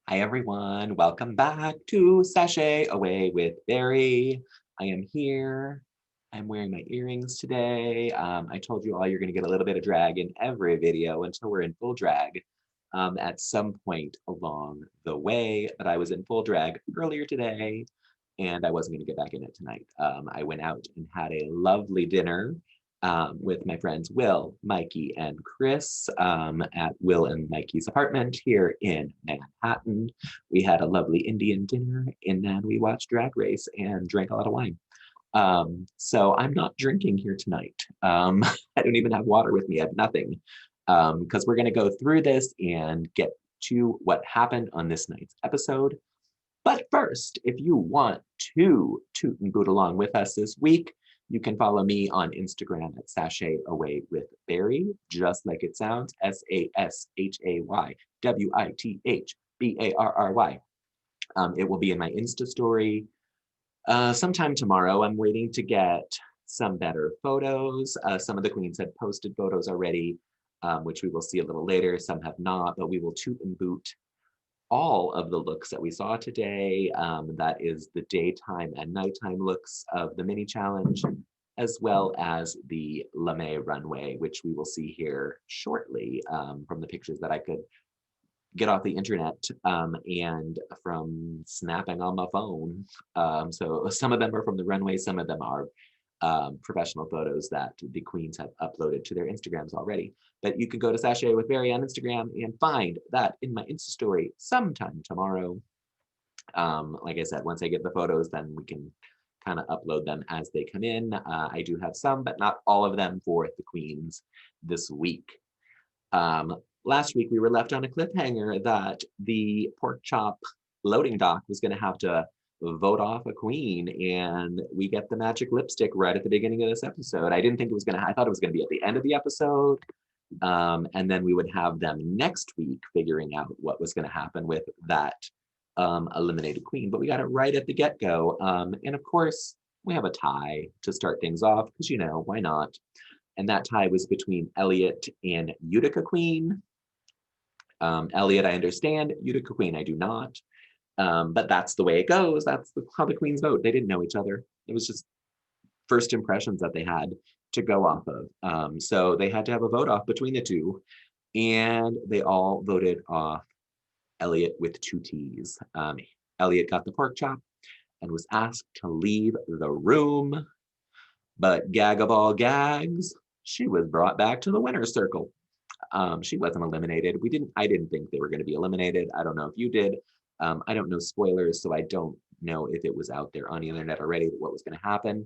Hi everyone, welcome back to Sashay Away with Barry. I am here. I'm wearing my earrings today. I told you all you're going to get a little bit of drag in every video until we're in full drag at some point along the way. But I was in full drag earlier today and I wasn't going to get back in it tonight. I went out and had a lovely dinner with my friends Will, Mikey, and Chris at Will and Mikey's apartment here in Manhattan. We had a lovely Indian dinner and then we watched Drag Race and drank a lot of wine. So I'm not drinking here tonight. I don't even have water with me. I have nothing because we're going to go through this and get to what happened on this night's episode. But first, if you want to toot and boot along with us this week, you can follow me on Instagram at Sashay Away with Barry, just like it sounds, SASHAYWITHBARRY. It will be in my Insta story sometime tomorrow. I'm waiting to get some better photos. Some of the queens had posted photos already, which we will see a little later. Some have not, but we will toot and boot all of the looks that we saw today. That is the daytime and nighttime looks of the mini challenge, as well as the lame runway, which we will see here shortly from the pictures that I could get off the internet and from snapping on my phone. So some of them are from the runway, some of them are professional photos that the queens have uploaded to their Instagrams already. But you can go to Sashay with Barry on Instagram and find that in my Insta story sometime tomorrow. Like I said, once I get the photos, then we can kind of upload them as they come in. I do have some, but not all of them for the queens this week. Last week, we were left on a cliffhanger that the pork chop loading dock was going to have to vote off a queen, and we get the magic lipstick right at the beginning of this episode. I didn't think it was going to, I thought it was going to be at the end of the episode. And then we would have them next week figuring out what was going to happen with that eliminated queen, but we got it right at the get-go. And of course, we have a tie to start things off because, you know, why not? And that tie was between Elliott and Utica Queen. Elliott, I understand. Utica Queen, I do not. But that's the way it goes. That's how the queens vote. They didn't know each other. It was just first impressions that they had to go off of. So they had to have a vote off between the two. And they all voted off Elliott with two T's. Elliott got the pork chop and was asked to leave the room. But gag of all gags, she was brought back to the winner's circle. She wasn't eliminated. I didn't think they were going to be eliminated. I don't know if you did. I don't know spoilers, so I don't know if it was out there on the internet already what was going to happen,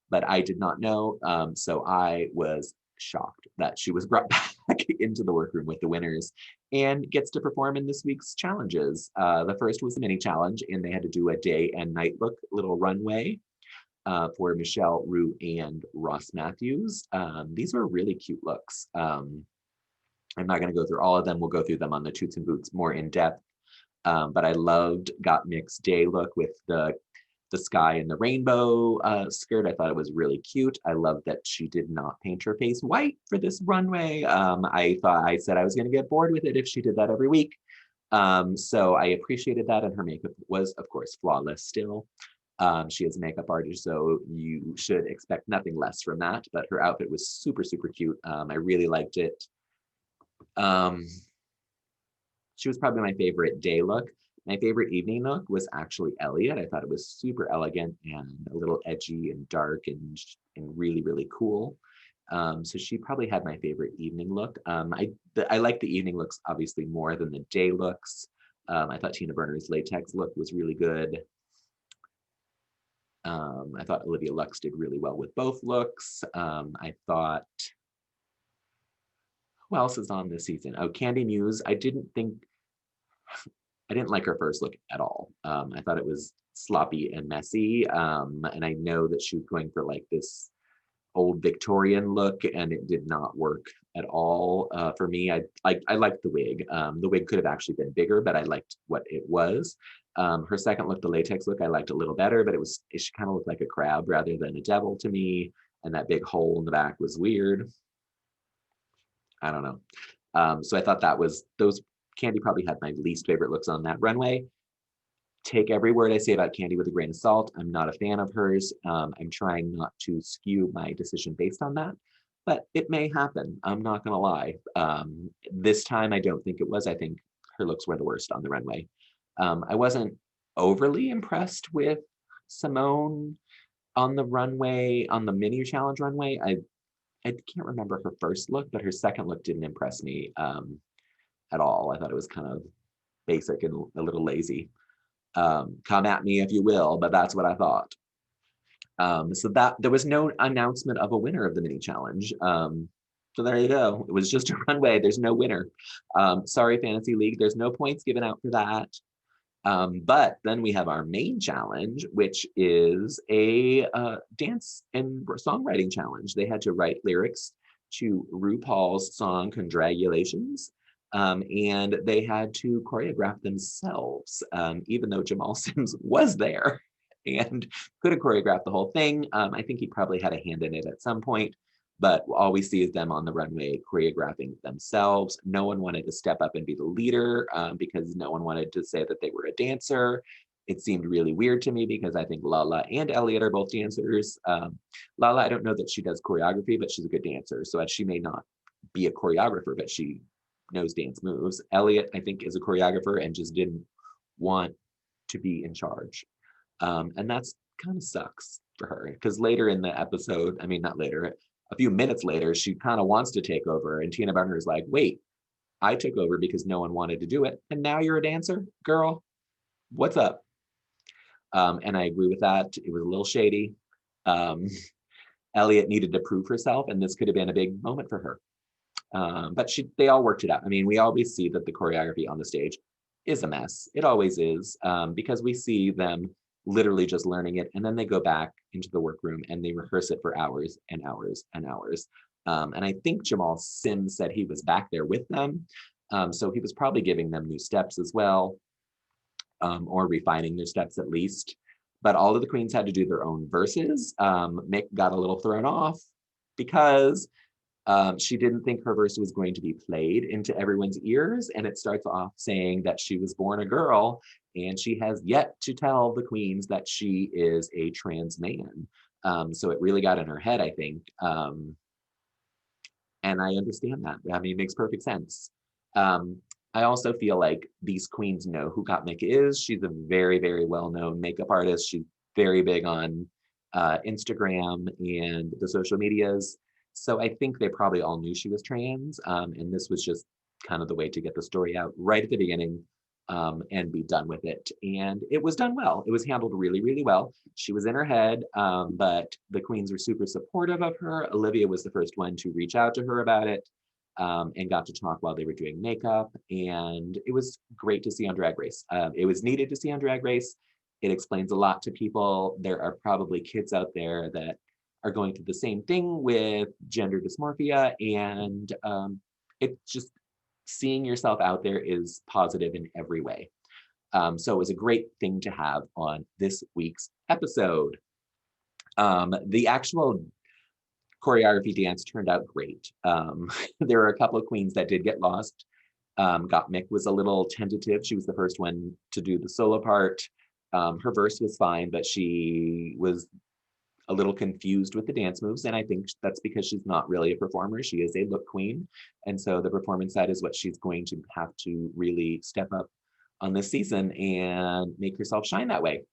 but I did not know. So I was shocked that she was brought back into the workroom with the winners and gets to perform in this week's challenges. The first was the mini challenge, and they had to do a day and night look, little runway for Michelle, Rue, and Ross Matthews. These were really cute looks. I'm not going to go through all of them. We'll go through them on the Toots and Boots more in depth. But I loved Gottmik's day look with the sky and the rainbow skirt. I thought it was really cute. I love that she did not paint her face white for this runway. I said I was going to get bored with it if she did that every week. So I appreciated that, and her makeup was, of course, flawless still. She is a makeup artist, so you should expect nothing less from that. But her outfit was super, super cute. I really liked it. She was probably my favorite day look. My favorite evening look was actually Elliott. I thought it was super elegant and a little edgy and dark and really, really cool. So she probably had my favorite evening look. I like the evening looks obviously more than the day looks. I thought Tina Burner's latex look was really good. I thought Olivia Lux did really well with both looks. I thought, who else is on this season? Oh, Candy Muse. I didn't like her first look at all. I thought it was sloppy and messy. And I know that she was going for like this old Victorian look, and it did not work at all for me. I liked the wig. The wig could have actually been bigger, but I liked what it was. Her second look, the latex look, I liked a little better, but she kind of looked like a crab rather than a devil to me. And that big hole in the back was weird. I don't know. So I thought those Candy probably had my least favorite looks on that runway. Take every word I say about Candy with a grain of salt. I'm not a fan of hers. I'm trying not to skew my decision based on that, but it may happen. I'm not gonna lie. This time I don't think it was. I think her looks were the worst on the runway. I wasn't overly impressed with Simone on the runway, on the mini challenge runway. I can't remember her first look, but her second look didn't impress me at all. I thought it was kind of basic and a little lazy. Come at me if you will, but that's what I thought. So that there was no announcement of a winner of the mini challenge. So there you go. It was just a runway. There's no winner. Sorry, Fantasy League. There's no points given out for that. But then we have our main challenge, which is a dance and songwriting challenge. They had to write lyrics to RuPaul's song Condragulations. And they had to choreograph themselves, even though Jamal Sims was there and could have choreographed the whole thing. I think he probably had a hand in it at some point, but all we see is them on the runway choreographing themselves. No one wanted to step up and be the leader because no one wanted to say that they were a dancer. It seemed really weird to me because I think Lala and Elliott are both dancers. Lala, I don't know that she does choreography, but she's a good dancer. So she may not be a choreographer, but she knows dance moves. Elliott, I think, is a choreographer and just didn't want to be in charge. And that's kind of sucks for her because later in the episode, I mean, not later, a few minutes later, she kind of wants to take over. And Tina Burner is like, wait, I took over because no one wanted to do it. And now you're a dancer, girl. What's up? And I agree with that. It was a little shady. Elliott needed to prove herself, and this could have been a big moment for her. But they all worked it out. I mean, we always see that the choreography on the stage is a mess. It always is, because we see them literally just learning it, and then they go back into the workroom and they rehearse it for hours and hours and hours. And I think Jamal Sims said he was back there with them. So he was probably giving them new steps as well, or refining their steps at least. But all of the queens had to do their own verses. Mick got a little thrown off because she didn't think her verse was going to be played into everyone's ears. And it starts off saying that she was born a girl and she has yet to tell the queens that she is a trans man. So it really got in her head, I think. And I understand that. I mean, it makes perfect sense. I also feel like these queens know who Gottmik is. She's a very, very well-known makeup artist. She's very big on Instagram and the social medias. So I think they probably all knew she was trans. And this was just kind of the way to get the story out right at the beginning and be done with it. And it was done well. It was handled really, really well. She was in her head, but the queens were super supportive of her. Olivia was the first one to reach out to her about it. And got to talk while they were doing makeup. And it was great to see on Drag Race. It was needed to see on Drag Race. It explains a lot to people. There are probably kids out there that are going through the same thing with gender dysmorphia. And it's just seeing yourself out there is positive in every way. So it was a great thing to have on this week's episode. The actual choreography dance turned out great. There were a couple of queens that did get lost. Gottmik was a little tentative. She was the first one to do the solo part. Her verse was fine, but she was a little confused with the dance moves. And I think that's because she's not really a performer. She is a look queen. And so the performance side is what she's going to have to really step up on this season and make herself shine that way.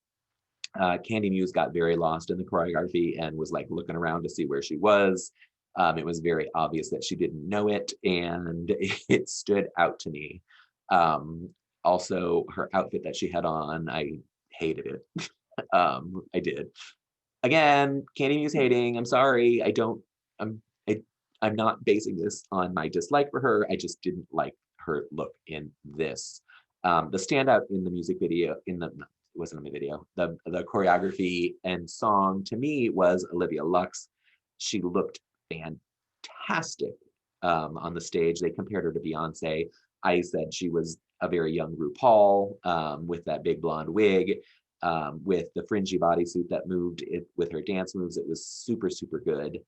Candy Muse got very lost in the choreography and was like looking around to see where she was. It was very obvious that she didn't know it, and it stood out to me. Also, her outfit that she had on, I hated it. I did. Again, Candy Muse hating. I'm sorry. I'm. I'm not basing this on my dislike for her. I just didn't like her look in this. The standout in the music video, it wasn't in the video, the choreography and song to me was Olivia Lux. She looked fantastic on the stage. They compared her to Beyonce. I said she was a very young RuPaul with that big blonde wig, with the fringy bodysuit that moved it with her dance moves. It was super, super good.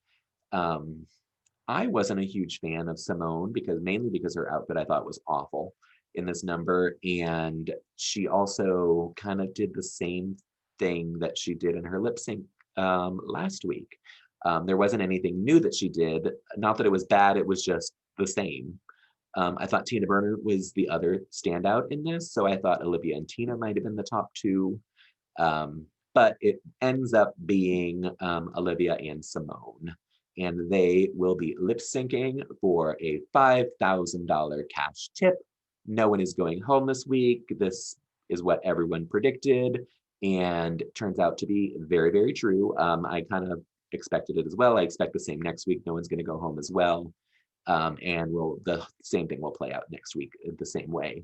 I wasn't a huge fan of Simone mainly because her outfit I thought was awful. in this number. And she also kind of did the same thing that she did in her lip sync last week. There wasn't anything new that she did. Not that it was bad, it was just the same. I thought Tina Burner was the other standout in this, so I thought Olivia and Tina might have been the top two. But it ends up being Olivia and Simone, and they will be lip syncing for a $5,000 cash tip. No one is going home this week. This is what everyone predicted, and turns out to be very, very true. I kind of expected it as well. I expect the same next week. No one's going to go home as well. And the same thing will play out next week the same way,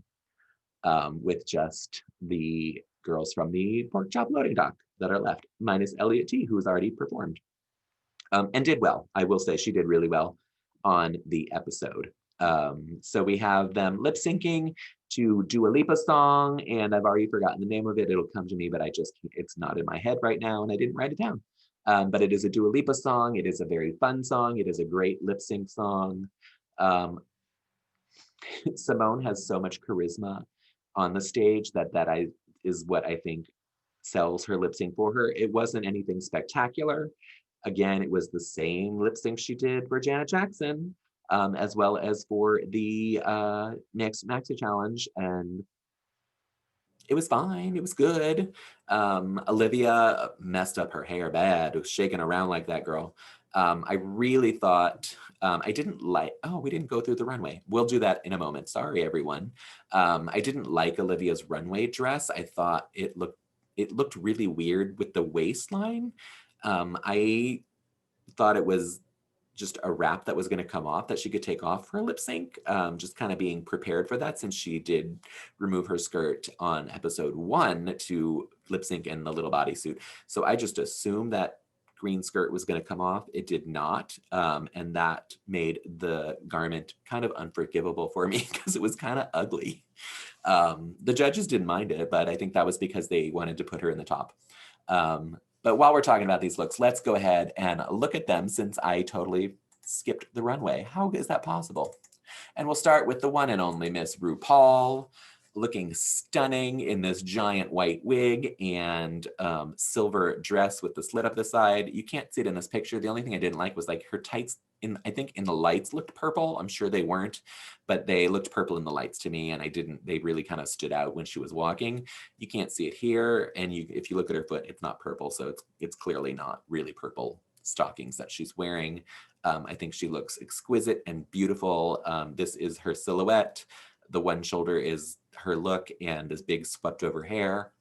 with just the girls from the pork chop loading dock that are left, minus Elliott T, who has already performed and did well. I will say she did really well on the episode. So we have them lip syncing to Dua Lipa song, and I've already forgotten the name of it. It'll come to me, but it's not in my head right now, and I didn't write it down. But it is a Dua Lipa song. It is a very fun song. It is a great lip sync song. Simone has so much charisma on the stage that is what I think sells her lip sync for her. It wasn't anything spectacular. Again, it was the same lip sync she did for Janet Jackson, as well as for the next Maxi Challenge, and it was fine. It was good. Olivia messed up her hair bad. It was shaking around like that girl. I really thought I didn't like. Oh, we didn't go through the runway. We'll do that in a moment. Sorry, everyone. I didn't like Olivia's runway dress. I thought it looked really weird with the waistline. I thought it was just a wrap that was going to come off that she could take off for a lip sync, just kind of being prepared for that, since she did remove her skirt on episode 1 to lip sync in the little bodysuit. So I just assumed that green skirt was going to come off. It did not, and that made the garment kind of unforgivable for me because it was kind of ugly. The judges didn't mind it, but I think that was because they wanted to put her in the top. But while we're talking about these looks, let's go ahead and look at them, since I totally skipped the runway. How is that possible? And we'll start with the one and only Miss RuPaul, looking stunning in this giant white wig and silver dress with the slit up the side. You can't see it in this picture. The only thing I didn't like was like her tights I think in the lights looked purple. I'm sure they weren't, but they looked purple in the lights to me, and they really kind of stood out when she was walking. You can't see it here, and if you look at her foot, it's not purple, so it's clearly not really purple stockings that she's wearing. I think she looks exquisite and beautiful. This is her silhouette. The one shoulder is her look, and this big swept over hair.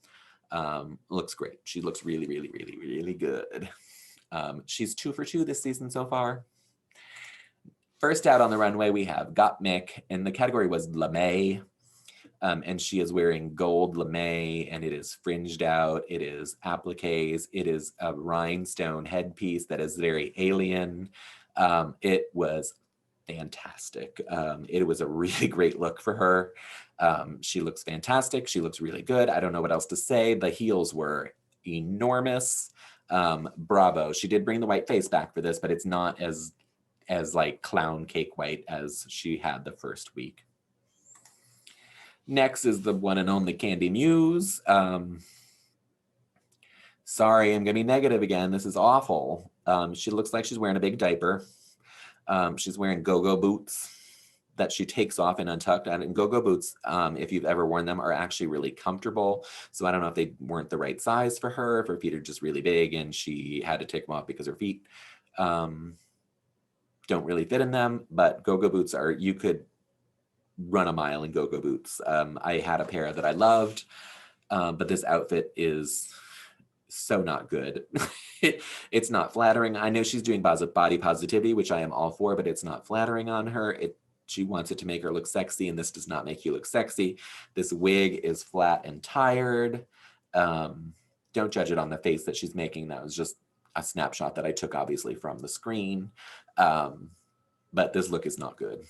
Looks great. She looks really, really, really, really good. She's 2 for 2 this season so far. First out on the runway, we have Gottmik, and the category was lame. And she is wearing gold lame, and it is fringed out. It is appliques. It is a rhinestone headpiece that is very alien. It was fantastic. It was a really great look for her. She looks fantastic. She looks really good. I don't know what else to say. The heels were enormous. Bravo. She did bring the white face back for this, but it's not as like clown cake white as she had the first week. Next is the one and only Candy Muse. Sorry, I'm gonna be negative again. This is awful. She looks like she's wearing a big diaper. She's wearing go-go boots that she takes off and untucked. And go-go boots, if you've ever worn them, are actually really comfortable. So I don't know if they weren't the right size for her, if her feet are just really big and she had to take them off because her feet don't really fit in them. But go-go boots you could run a mile in go-go boots. I had a pair that I loved, but this outfit is so not good. It's not flattering. I know she's doing body positivity, which I am all for, but it's not flattering on her. She wants it to make her look sexy, and this does not make you look sexy. This wig is flat and tired. Don't judge it on the face that she's making. That was just a snapshot that I took, obviously, from the screen. But this look is not good.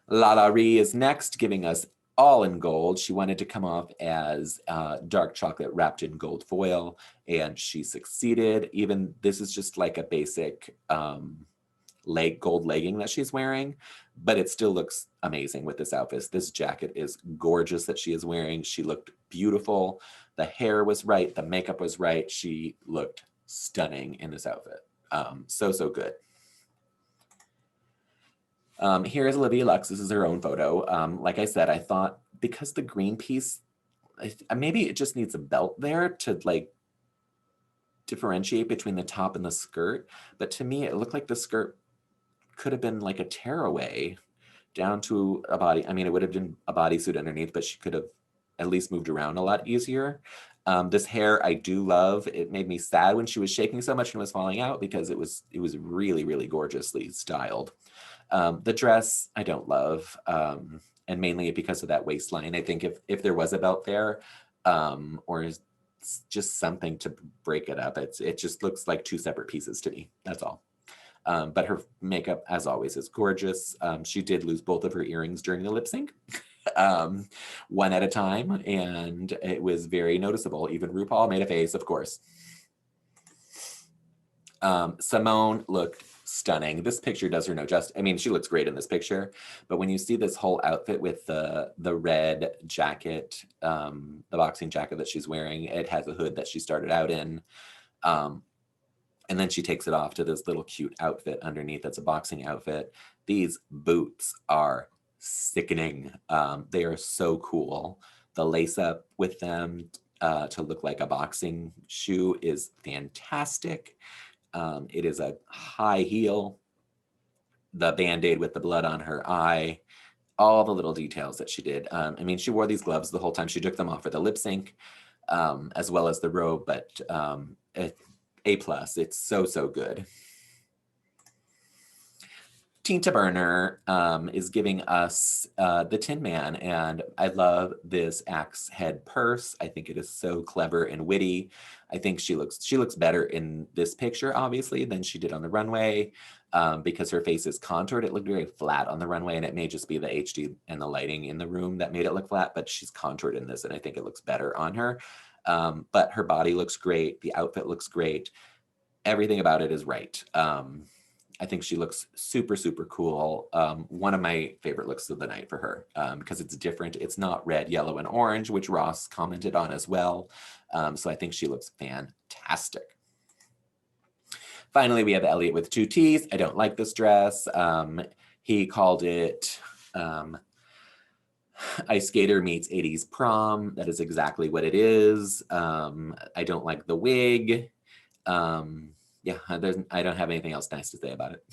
Lala Ree is next, giving us all in gold. She wanted to come off as dark chocolate wrapped in gold foil, and she succeeded. Even this is just like a basic gold legging that she's wearing, but it still looks amazing with this outfit. This jacket is gorgeous that she is wearing. She looked beautiful. The hair was right. The makeup was right. She looked stunning in this outfit. So good. Here is Olivia Lux. This is her own photo. Like I said, I thought because the green piece, maybe it just needs a belt there to like differentiate between the top and the skirt. But to me, it looked like the skirt could have been like a tearaway down to a body. I mean, it would have been a bodysuit underneath, but she could have at least moved around a lot easier. This hair I do love. It made me sad when she was shaking so much and was falling out because it was really, really gorgeously styled. The dress I don't love, and mainly because of that waistline. I think if there was a belt there, or just something to break it up, it just looks like two separate pieces to me. That's all. But her makeup, as always, is gorgeous. She did lose both of her earrings during the lip sync, one at a time, and it was very noticeable. Even RuPaul made a face, of course. Simone looked stunning. This picture does her no justice. I mean, she looks great in this picture, but when you see this whole outfit with the red jacket, the boxing jacket that she's wearing, it has a hood that she started out in. And then she takes it off to this little cute outfit underneath that's a boxing outfit. These boots are sickening. They are so cool. The lace up with them to look like a boxing shoe is fantastic. It is a high heel. The Band-Aid with the blood on her eye. All the little details that she did. I mean, she wore these gloves the whole time. She took them off for the lip sync, as well as the robe, but A+. It's so good. Tinta Burner is giving us the Tin Man, and I love this axe head purse. I think it is so clever and witty. I think she looks better in this picture, obviously, than she did on the runway, because her face is contoured. It looked very flat on the runway, and it may just be the HD and the lighting in the room that made it look flat, but she's contoured in this, and I think it looks better on her. But her body looks great. The outfit looks great. Everything about it is right. I think she looks super cool. One of my favorite looks of the night for her, because it's different. It's not red, yellow, and orange, which Ross commented on as well. So I think she looks fantastic. Finally, we have Elliott with 2 T's. I don't like this dress. He called it Ice Skater meets 80s prom. That is exactly what it is. I don't like the wig. Yeah, I don't have anything else nice to say about it.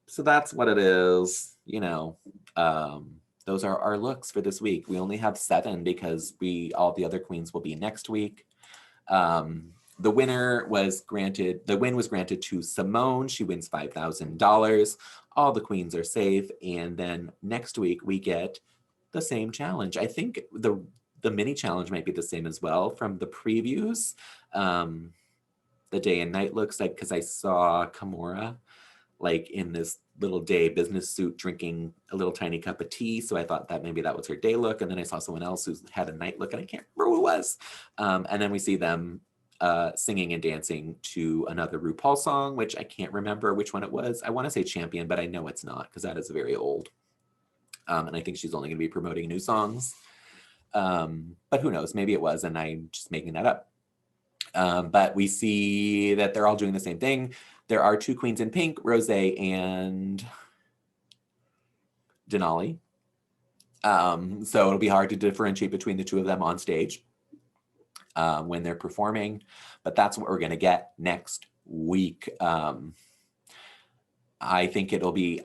So that's what it is. You know, those are our looks for this week. We only have 7 because all the other queens will be next week. The win was granted to Simone. She wins $5,000. All the queens are safe. And then next week we get the same challenge. I think the mini challenge might be the same as well from the previews. The day and night looks like, because I saw Kimora like in this little day business suit drinking a little tiny cup of tea. So I thought that maybe that was her day look. And then I saw someone else who had a night look and I can't remember who it was. And then we see them singing and dancing to another RuPaul song, which I can't remember which one it was. I want to say Champion, but I know it's not because that is very old. And I think she's only going to be promoting new songs. But who knows? Maybe it was, and I'm just making that up. But we see that they're all doing the same thing. There are 2 queens in pink, Rosé and Denali. So it'll be hard to differentiate between the 2 of them on stage when they're performing. But that's what we're going to get next week. I think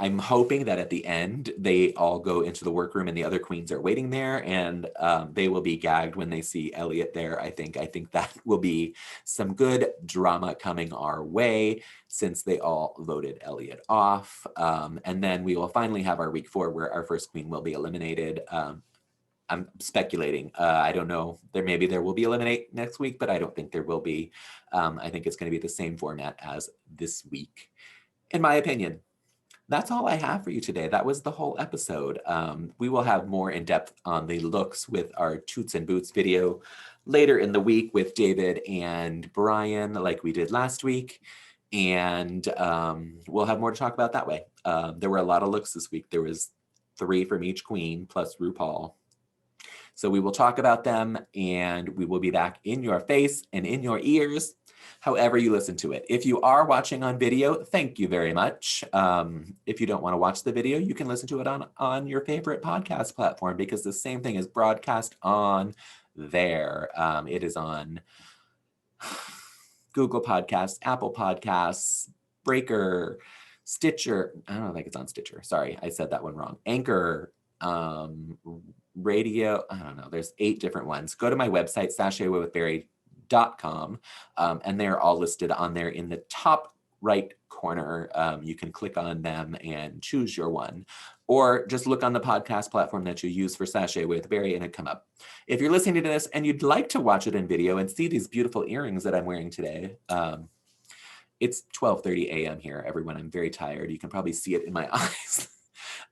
I'm hoping that at the end, they all go into the workroom and the other queens are waiting there, and they will be gagged when they see Elliott there. I think that will be some good drama coming our way since they all voted Elliott off. And then we will finally have our week 4 where our first queen will be eliminated. I'm speculating. I don't know. There will be eliminate next week, but I don't think there will be. I think it's going to be the same format as this week, in my opinion. That's all I have for you today. That was the whole episode. We will have more in depth on the looks with our Toots and Boots video later in the week with David and Brian, like we did last week. And we'll have more to talk about that way. There were a lot of looks this week. There was 3 from each queen plus RuPaul. So we will talk about them, and we will be back in your face and in your ears, however you listen to it. If you are watching on video, thank you very much. If you don't want to watch the video, you can listen to it on your favorite podcast platform, because the same thing is broadcast on there. It is on Google Podcasts, Apple Podcasts, Breaker, Stitcher. I don't think it's on Stitcher. Sorry, I said that one wrong. Anchor, radio. I don't know. There's 8 different ones. Go to my website, sashaywithberry.com, and they're all listed on there in the top right corner. You can click on them and choose your one, or just look on the podcast platform that you use for Sashay with Berry and it come up. If you're listening to this and you'd like to watch it in video and see these beautiful earrings that I'm wearing today, it's 12:30 a.m. here, everyone. I'm very tired. You can probably see it in my eyes.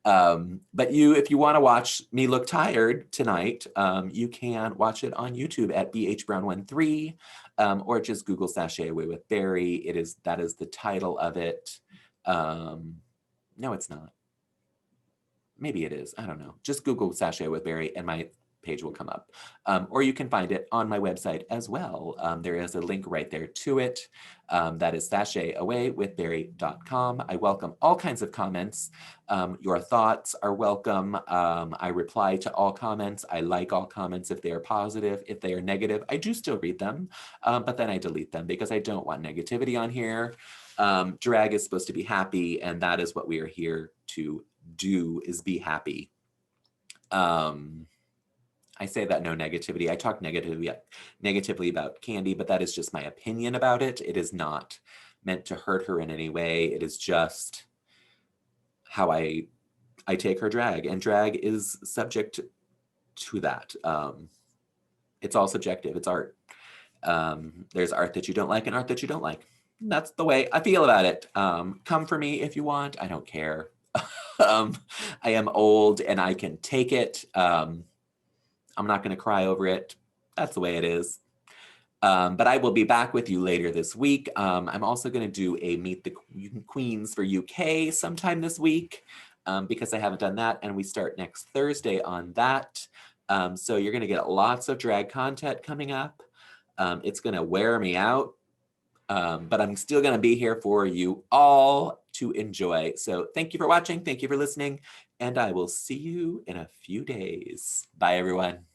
But if you want to watch me look tired tonight, you can watch it on YouTube at BHBrown13, or just Google Sashay Away with Berry. That is the title of it. No, it's not. Maybe it is. I don't know. Just Google Sashay with Berry and my page will come up. Or you can find it on my website as well. There is a link right there to it. That is sashayawaywithberry.com. I welcome all kinds of comments. Your thoughts are welcome. I reply to all comments. I like all comments if they are positive. If they are negative, I do still read them, but then I delete them because I don't want negativity on here. Drag is supposed to be happy, and that is what we are here to do, is be happy. I say that no negativity. I talk negatively about Candy, but that is just my opinion about it. It is not meant to hurt her in any way. It is just how I take her drag, and drag is subject to that. It's all subjective. It's art. There's art that you don't like and art that you don't like. That's the way I feel about it. Come for me if you want. I don't care. I am old and I can take it. I'm not going to cry over it. That's the way it is. But I will be back with you later this week. I'm also going to do a Meet the Queens for UK sometime this week, because I haven't done that. And we start next Thursday on that. So you're going to get lots of drag content coming up. It's going to wear me out. But I'm still going to be here for you all to enjoy. So thank you for watching. Thank you for listening. And I will see you in a few days. Bye, everyone.